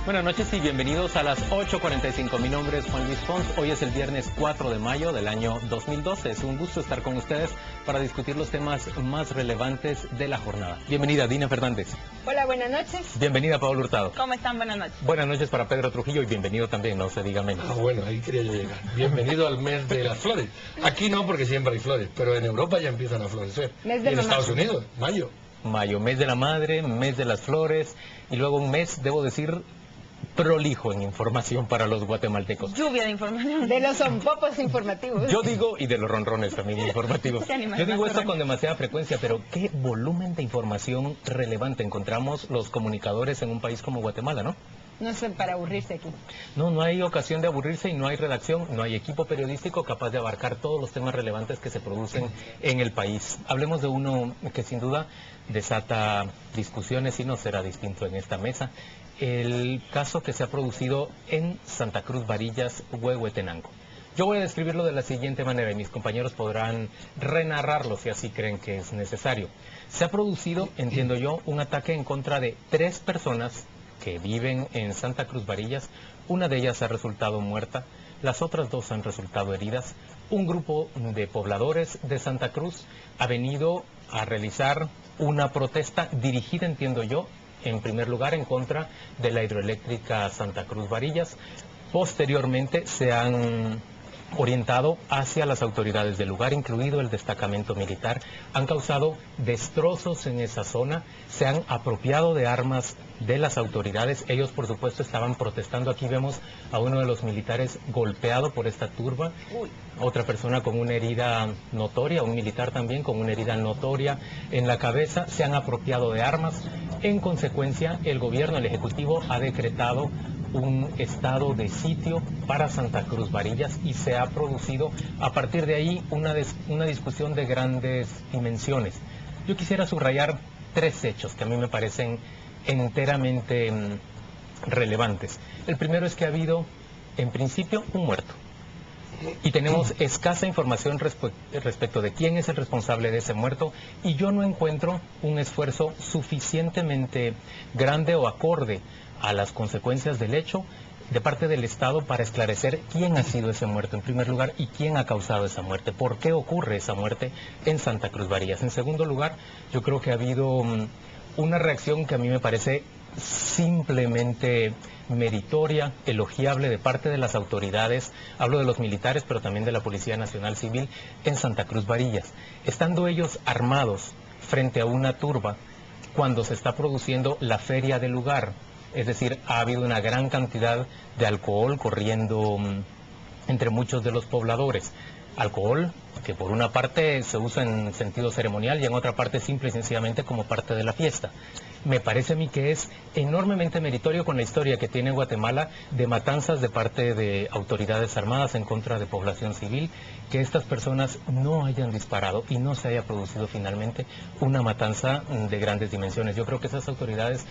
Buenas noches y bienvenidos a las 8:45. Mi nombre es Juan Luis Pons. Hoy es el viernes 4 de mayo del año 2012. Es un gusto estar con ustedes para discutir los temas más relevantes de la jornada. Bienvenida, Dina Fernández. Hola, buenas noches. Bienvenida, Pablo Hurtado. ¿Cómo están? Buenas noches. Buenas noches para Pedro Trujillo y bienvenido también, no se diga menos. Bueno, ahí quería yo llegar. Bienvenido al mes de las flores. Aquí no, porque siempre hay flores, pero en Europa ya empiezan a florecer. Mes de y en mamá. Estados Unidos, mayo. Mayo, mes de la madre, mes de las flores y luego un mes, debo decir, prolijo en información para los guatemaltecos. Lluvia de información. De los zompopos informativos. Yo digo, y de los ronrones también informativos. Se animan Yo digo más esto ronrones. con demasiada frecuencia, pero ¿qué volumen de información relevante encontramos los comunicadores en un país como Guatemala, no? No son para aburrirse aquí. No hay ocasión de aburrirse y no hay redacción, no hay equipo periodístico capaz de abarcar todos los temas relevantes que se producen en el país. Hablemos de uno que sin duda desata discusiones y no será distinto en esta mesa. El caso que se ha producido en Santa Cruz Varillas, Huehuetenango. Yo voy a describirlo de la siguiente manera y mis compañeros podrán renarrarlo si así creen que es necesario. Se ha producido, entiendo yo, un ataque en contra de 3 personas que viven en Santa Cruz Varillas. Una de ellas ha resultado muerta, las otras 2 han resultado heridas. Un grupo de pobladores de Santa Cruz ha venido a realizar una protesta dirigida, entiendo yo, en primer lugar en contra de la hidroeléctrica Santa Cruz Varillas. Posteriormente se han orientado hacia las autoridades del lugar, incluido el destacamento militar. Han causado destrozos en esa zona, se han apropiado de armas de las autoridades. Ellos, por supuesto, estaban protestando. Aquí vemos a uno de los militares golpeado por esta turba, otra persona con una herida notoria, un militar también con una herida notoria en la cabeza. Se han apropiado de armas. En consecuencia, el gobierno, el Ejecutivo, ha decretado un estado de sitio para Santa Cruz Varillas y se ha producido a partir de ahí una discusión de grandes dimensiones. Yo quisiera subrayar 3 hechos que a mí me parecen enteramente relevantes. El primero es que ha habido, en principio, un muerto. Y tenemos escasa información respecto de quién es el responsable de ese muerto, y yo no encuentro un esfuerzo suficientemente grande o acorde a las consecuencias del hecho de parte del Estado para esclarecer quién ha sido ese muerto en primer lugar y quién ha causado esa muerte, por qué ocurre esa muerte en Santa Cruz Varillas. En segundo lugar, yo creo que ha habido una reacción que a mí me parece simplemente meritoria, elogiable de parte de las autoridades, hablo de los militares, pero también de la Policía Nacional Civil en Santa Cruz Varillas. Estando ellos armados frente a una turba, cuando se está produciendo la feria del lugar, es decir, ha habido una gran cantidad de alcohol corriendo entre muchos de los pobladores. Alcohol que por una parte se usa en sentido ceremonial y en otra parte simple y sencillamente como parte de la fiesta. Me parece a mí que es enormemente meritorio con la historia que tiene Guatemala de matanzas de parte de autoridades armadas en contra de población civil, que estas personas no hayan disparado y no se haya producido finalmente una matanza de grandes dimensiones. Yo creo que esas autoridades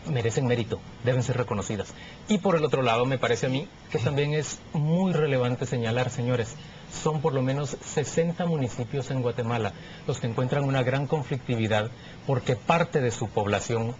merecen mérito, deben ser reconocidas. Y por el otro lado, me parece a mí que también es muy relevante señalar, señores, son por lo menos 60 municipios en Guatemala los que encuentran una gran conflictividad porque parte de su población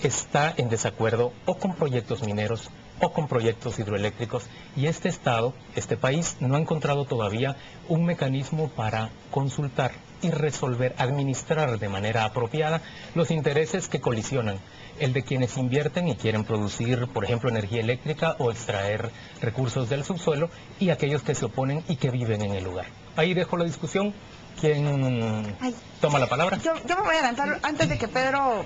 está en desacuerdo o con proyectos mineros o con proyectos hidroeléctricos, y este Estado, este país, no ha encontrado todavía un mecanismo para consultar y resolver, administrar de manera apropiada los intereses que colisionan, el de quienes invierten y quieren producir, por ejemplo, energía eléctrica o extraer recursos del subsuelo, y aquellos que se oponen y que viven en el lugar. Ahí dejo la discusión. ¿Quién toma la palabra? Yo me voy a adelantar antes de que Pedro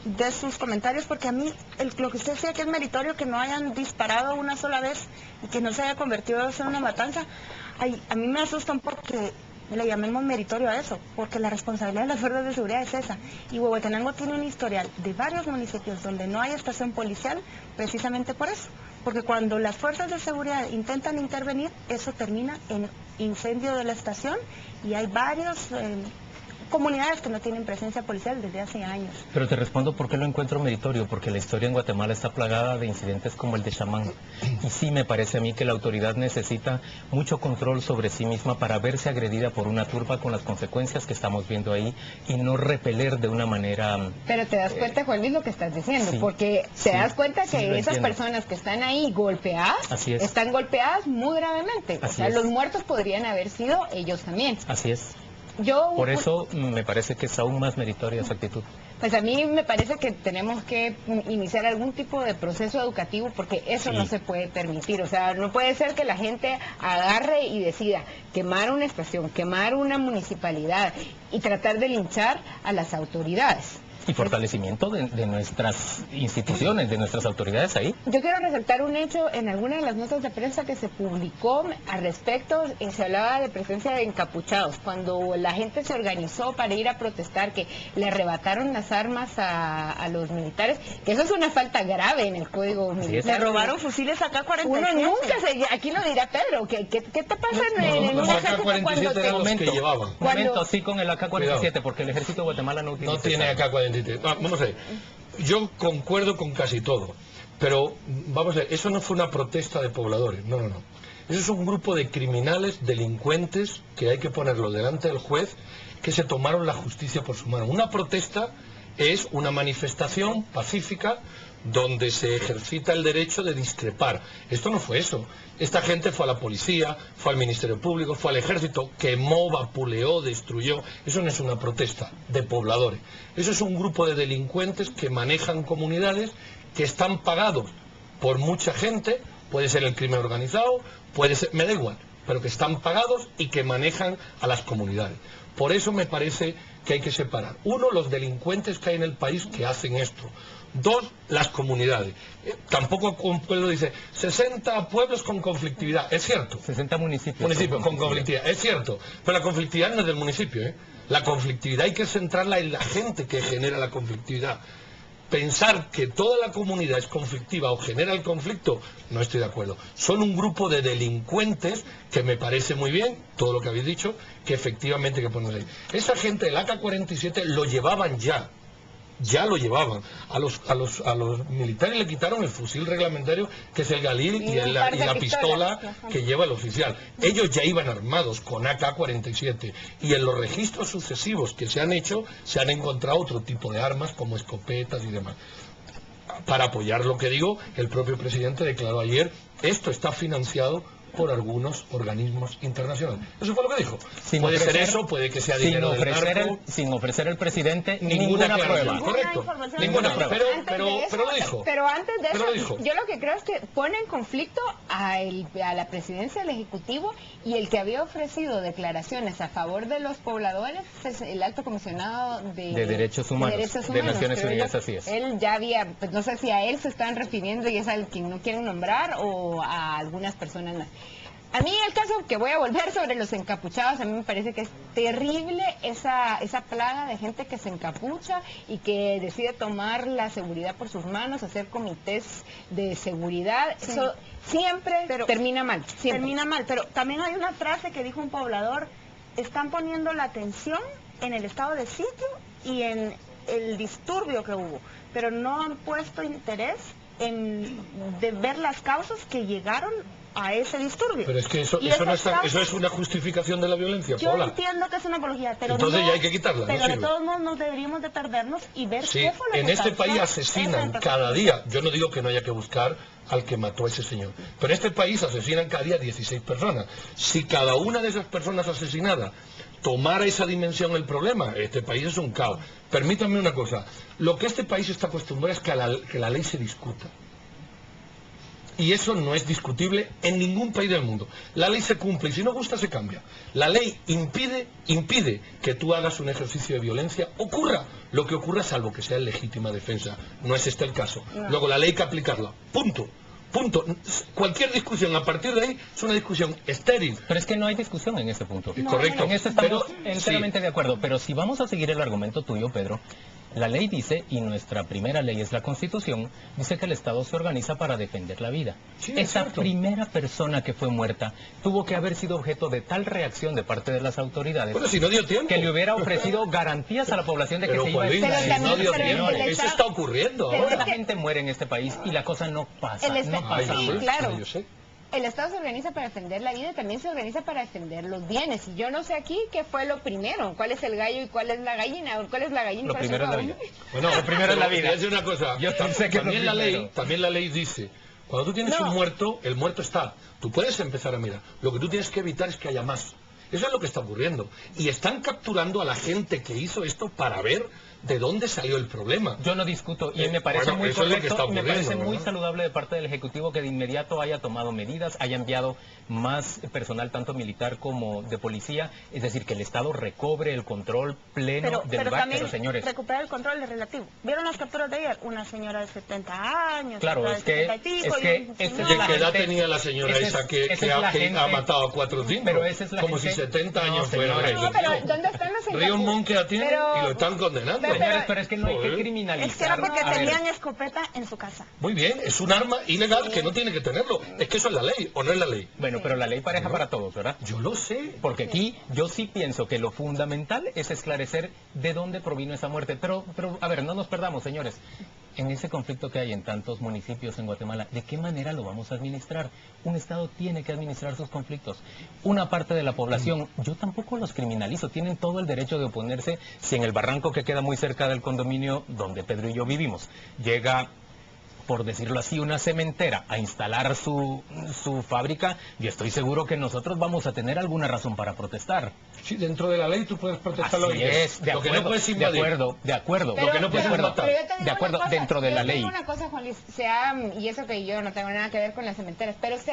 de sus comentarios, porque a mí lo que usted decía que es meritorio que no hayan disparado una sola vez y que no se haya convertido en una matanza, a mí me asusta un poco que le llamemos meritorio a eso, porque la responsabilidad de las fuerzas de seguridad es esa. Y Huehuetenango tiene un historial de varios municipios donde no hay estación policial precisamente por eso, porque cuando las fuerzas de seguridad intentan intervenir, eso termina en incendio de la estación y hay varios comunidades que no tienen presencia policial desde hace años. Pero te respondo por qué lo encuentro meritorio, porque la historia en Guatemala está plagada de incidentes como el de Chamán. Y sí me parece a mí que la autoridad necesita mucho control sobre sí misma para verse agredida por una turba con las consecuencias que estamos viendo ahí y no repeler de una manera... Pero te das cuenta, Juan Luis, lo que estás diciendo, sí, porque te das cuenta sí, que lo esas entiendo. personas que están ahí golpeadas, Así es. están golpeadas muy gravemente. O Así sea, es. los muertos podrían haber sido ellos también. Así es. Yo, Por eso me parece que es aún más meritoria esa actitud. pues a mí me parece que tenemos que iniciar algún tipo de proceso educativo porque eso Sí. no se puede permitir. O sea, no puede ser que la gente agarre y decida quemar una estación, quemar una municipalidad y tratar de linchar a las autoridades. Y fortalecimiento de nuestras instituciones, de nuestras autoridades ahí. Yo quiero resaltar un hecho en alguna de las notas de prensa que se publicó al respecto, se hablaba de presencia de encapuchados, cuando la gente se organizó para ir a protestar, que le arrebataron las armas a los militares, que eso es una falta grave en el Código Así es. Militar. Le robaron fusiles AK-47. Uno nunca se... Aquí lo dirá Pedro, ¿qué te pasa en los un ejército AK-47 cuando te... eran los que llevaban. Momento, sí, con el AK-47, Cuidado. porque el ejército de Guatemala no utiliza... No tiene esa- AK-47. Vamos a ver, yo concuerdo con casi todo, pero vamos a ver, eso no fue una protesta de pobladores, no. Eso es un grupo de criminales, delincuentes, que hay que ponerlo delante del juez, que se tomaron la justicia por su mano. Una protesta es una manifestación pacífica donde se ejercita el derecho de discrepar. Esto no fue eso. Esta gente fue a la policía, fue al Ministerio Público, fue al ejército, quemó, vapuleó, destruyó. Eso no es una protesta de pobladores. Eso es un grupo de delincuentes que manejan comunidades, que están pagados por mucha gente, puede ser el crimen organizado, puede ser, me da igual, pero que están pagados y que manejan a las comunidades. Por eso me parece que hay que separar. Uno, los delincuentes que hay en el país que hacen esto. Dos, las comunidades. Tampoco un pueblo dice 60 pueblos con conflictividad. Es cierto. 60 municipios. Municipios con conflictividad. Es cierto. Pero la conflictividad no es del municipio, ¿eh? La conflictividad hay que centrarla en la gente que genera la conflictividad. Pensar que toda la comunidad es conflictiva o genera el conflicto, no estoy de acuerdo. Son un grupo de delincuentes que me parece muy bien, todo lo que habéis dicho, que efectivamente hay que poner ahí. Esa gente del AK-47 lo llevaban ya lo llevaban. A los militares le quitaron el fusil reglamentario, que es el Galil, y la pistola que lleva el oficial. Ellos ya iban armados con AK-47 y en los registros sucesivos que se han hecho se han encontrado otro tipo de armas como escopetas y demás. Para apoyar lo que digo, el propio presidente declaró ayer, esto está financiado por algunos organismos internacionales. Eso fue lo que dijo. Sin Puede ofrecer- ser eso, puede que sea sin dinero del ofrecer, narco. sin ofrecer el presidente Ninguna ninguna prueba. aclaración. Correcto. información. Ninguna prueba. Pero Antes de eso, lo dijo. Pero antes de Pero eso, lo dijo. yo lo que creo es que pone en conflicto a la presidencia del Ejecutivo, y el que había ofrecido declaraciones a favor de los pobladores es el alto comisionado De Derechos Humanos, de Naciones creo Unidas, yo. así es. Él ya había, pues no sé si a él se están refiriendo y es al quien no quieren nombrar o a algunas personas más. A mí el caso que voy a volver sobre los encapuchados, a mí me parece que es terrible esa plaga de gente que se encapucha y que decide tomar la seguridad por sus manos, hacer comités de seguridad. Sí. Eso siempre termina mal. Siempre. Termina mal, pero también hay una frase que dijo un poblador: están poniendo la atención en el estado de sitio y en el disturbio que hubo, pero no han puesto interés de ver las causas que llegaron a ese disturbio. Pero es que eso Y no esas está, causas- eso es una justificación de la violencia, Yo Paola. entiendo que es una apología, pero Entonces no, ya hay que quitarla, no pero de sirve. todos modos nos deberíamos de perdernos y ver Sí, qué fue lo en que este causó país esa asesinan interpretación. cada día. Yo no digo que no haya que buscar al que mató a ese señor, pero en este país asesinan cada día 16 personas. Si cada una de esas personas asesinadas tomara esa dimensión el problema, este país es un caos. Permítanme una cosa, lo que este país está acostumbrado es que la ley se discuta. Y eso no es discutible en ningún país del mundo. La ley se cumple y si no gusta se cambia. La ley impide que tú hagas un ejercicio de violencia, ocurra lo que ocurra, salvo que sea en legítima defensa. No es este el caso. No. Luego la ley hay que aplicarla. Punto. Cualquier discusión a partir de ahí es una discusión estéril. Pero es que no hay discusión en ese punto. No, Correcto. En eso estamos Pero, enteramente de acuerdo. Pero si vamos a seguir el argumento tuyo, Pedro, La ley dice, y nuestra primera ley es la Constitución, dice que el Estado se organiza para defender la vida. Sí, es Esa cierto. primera persona que fue muerta tuvo que haber sido objeto de tal reacción de parte de las autoridades Bueno, si no dio tiempo. que le hubiera ofrecido garantías a la población de que Pero, se iba a Juanín, Pero si también- no dio pero tiempo. el Eso Estado- está ocurriendo Pero ahora. La gente muere en este país y la cosa no pasa, El Estado- no Ay, pasa. Sí, yo sé, claro. yo sé. El Estado se organiza para defender la vida y también se organiza para defender los bienes. Y yo no sé aquí qué fue lo primero, cuál es el gallo y cuál es la gallina, o cuál es la gallina y Lo cuál primero es la el vida. huevo. Bueno, Lo primero es la pero vida. te voy a decir una cosa. Yo sé que también lo primero. también la ley dice, cuando tú tienes No. un muerto, el muerto está. Tú puedes empezar a mirar. Lo que tú tienes que evitar es que haya más. Eso es lo que está ocurriendo. Y están capturando a la gente que hizo esto para ver de dónde salió el problema. Yo no discuto y me parece Bueno, muy eso es lo que correcto está y me parece ocurriendo, muy ¿verdad? saludable de parte del Ejecutivo que de inmediato haya tomado medidas, haya enviado más personal tanto militar como de policía, es decir, que el Estado recobre el control pleno del lugar, también pero señores, recuperar el control es relativo. ¿Vieron las capturas de ayer? Una señora de 70 años, Claro, otra de es que- 70 y pico, es que y un esa es señor. ¿De la qué edad gente- tenía la señora esa esa es- que, esa que es ha, la que gente- ha matado a 4 o 5? Pero esa es la Como gente- si 70 No, años fuera señores. eso. No, pero ¿dónde están los Río Montt que la tiene Pero- y lo están condenando. pero- señores, pero es que no hay que Joder. criminalizar. Es que era porque A ver, tenían escopeta en su casa. Muy bien, es un arma ilegal que no tiene que tenerlo. Es que eso es la ley, ¿o no es la ley? bueno, pero la ley pareja para todos, ¿verdad? Yo lo sé. Porque aquí yo sí pienso que lo fundamental es esclarecer de dónde provino esa muerte. Pero a ver, no nos perdamos, señores. En ese conflicto que hay en tantos municipios en Guatemala, ¿de qué manera lo vamos a administrar? Un Estado tiene que administrar sus conflictos. Una parte de la población, yo tampoco los criminalizo, tienen todo el derecho de oponerse si en el barranco que queda muy cerca del condominio donde Pedro y yo vivimos llega, por decirlo así, una cementera a instalar su fábrica, yo estoy seguro que nosotros vamos a tener alguna razón para protestar. Sí, dentro de la ley tú puedes protestar lo que Así quieras. es, de Lo que no acuerdo, puedes de invadir. acuerdo, de acuerdo. Lo que no puedes de acuerdo, matar. Pero yo te digo de acuerdo, una cosa, dentro de la yo te ley. digo una cosa, Juan Luis, y eso que yo no tengo nada que ver con las cementeras, pero se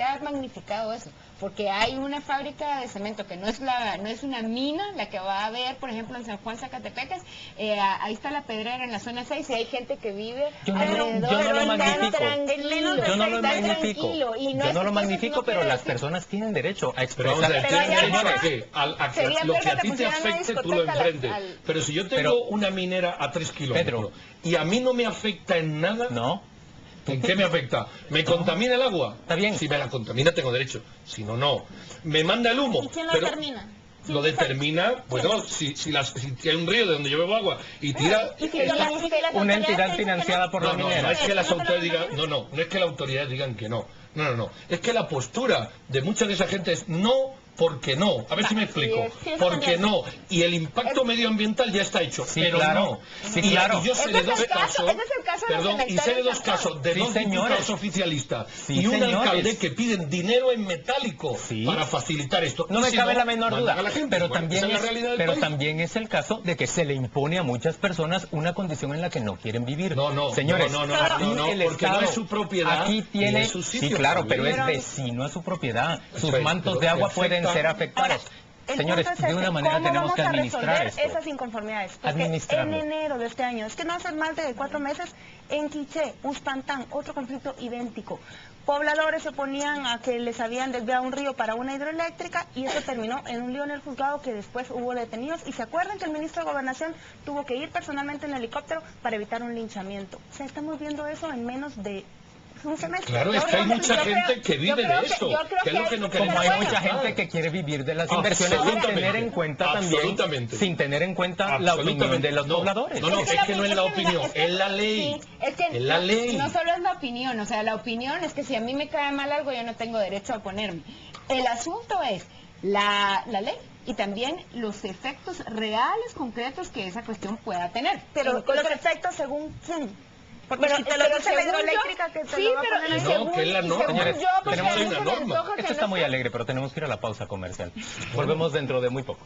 ha magnificado eso, porque hay una fábrica de cemento que no es una mina, la que va a haber, por ejemplo, en San Juan, Zacatepecas, ahí está la Pedrera en la zona 6 y hay gente que vive Yo no alrededor, lo están magnifico. tranquilos, Yo no lo están magnifico. tranquilos, y no Yo es- no lo entonces magnifico, no pero quiere las decir- personas tienen derecho a Pero vamos a ver, expresar. ¿tienen Pero allá derecho a afuera qué? A que sería lo peor que a que te ti te pusieran una afecte, tú lo discoteca enfrentes. al- Pero si yo tengo Pero- una minera a 3 kilómetros Pedro. y a mí no me afecta en nada, No, ¿en qué me afecta? ¿Me contamina el agua? Está bien. Si me la contamina tengo derecho, si no, no. ¿Me manda el humo? ¿Y quién lo Pero determina? Lo determina, bueno, si hay un río de donde yo bebo agua y tira... Y si esta- las- y si las una autoridades entidad dicen que financiada por la no, minera. no es que las ¿No te lo autoridades digan, determinan? no es que las autoridades digan que no. No. Es que la postura de mucha de esa gente es no porque no. A ver si me explico. sí, eso Porque también. no. Y el impacto medioambial ya está hecho. Sí, pero claro. no. Sí, Y- claro. Y yo sé Ese de es dos el caso, casos. ese es el caso de los Perdón, y sé de cementerios dos de San casos de Sí, dos señores. diputados oficialistas Sí, y un señores. alcalde que piden dinero en metálico Sí. para facilitar esto. No Y me si cabe la menor mandan duda, a la gente. pero, Bueno, también esa es es, la realidad del pero país. también es el caso de que se le impone a muchas personas una condición en la que no quieren vivir. No, Señores, no, aquí porque no Estado, es su propiedad, aquí ni tiene, es su sitio sí, claro, para pero es vivir. vecino a su propiedad. Sus Pero- mantos pero de agua que pueden afecta- ser afectados. El Señores, punto es de una ese, manera ¿cómo tenemos que vamos a administrar resolver esto. esas inconformidades? Porque Administrarlo. en enero de este año, es que no hace más de 4 meses, en Quiché, Uspantán, otro conflicto idéntico. Pobladores se oponían a que les habían desviado un río para una hidroeléctrica y eso terminó en un lío en el juzgado que después hubo detenidos. Y se acuerdan que el ministro de Gobernación tuvo que ir personalmente en helicóptero para evitar un linchamiento. O sea, estamos viendo eso en menos de un semestre. Claro, es Yo que hay creo mucha yo gente creo- que yo vive creo de que- eso, yo creo que es que lo que hay- no Como queremos hay bueno, mucha aceptar. gente que quiere vivir de las inversiones sin Absolutamente. tener en cuenta también, Absolutamente. sin tener en cuenta la opinión de los No, pobladores. No, Es que es que no es la mira, opinión, es que- es la ley. sí, es que Es la no- ley. No solo es la opinión, o sea, la opinión es que si a mí me cae mal algo, yo no tengo derecho a oponerme. El asunto es la ley y también los efectos reales, concretos que esa cuestión pueda tener. Pero Entonces, los efectos según quién. Porque pero- si te lo pero dice la según yo- hidroeléctrica que te sí, lo va a pero poner y ahí. No, según- que es la y norma. según Señores, yo, porque tenemos a mí una se me norma. antoja que Esto no está muy sea- alegre, pero tenemos que ir a la pausa comercial. Volvemos dentro de muy poco.